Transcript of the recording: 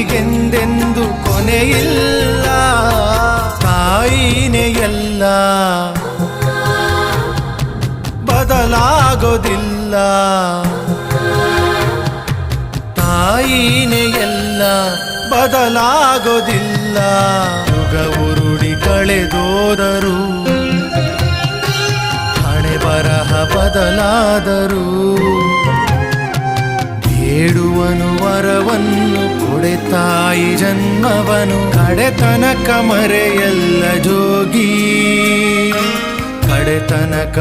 ತಾಯಿಗೆಂದೆಂದು ಕೊನೆಯಿಲ್ಲ, ತಾಯಿನೇ ಎಲ್ಲ, ಬದಲಾಗೋದಿಲ್ಲ. ತಾಯಿನೇ ಎಲ್ಲ, ಬದಲಾಗೋದಿಲ್ಲ. ಯುಗ ಉರುಳಿ ಕಳೆದೋದರು, ಹಣೆ ಬರಹ ಬದಲಾದರು. ಬೇಡುವನು ವರವನ್ನು ಕೊಡೆ ತಾಯಿ ಜನ್ಮವನು, ಕಡೆತನಕ ಮರೆಯಲ್ಲ ಜೋಗಿ, ಕಡೆತನಕ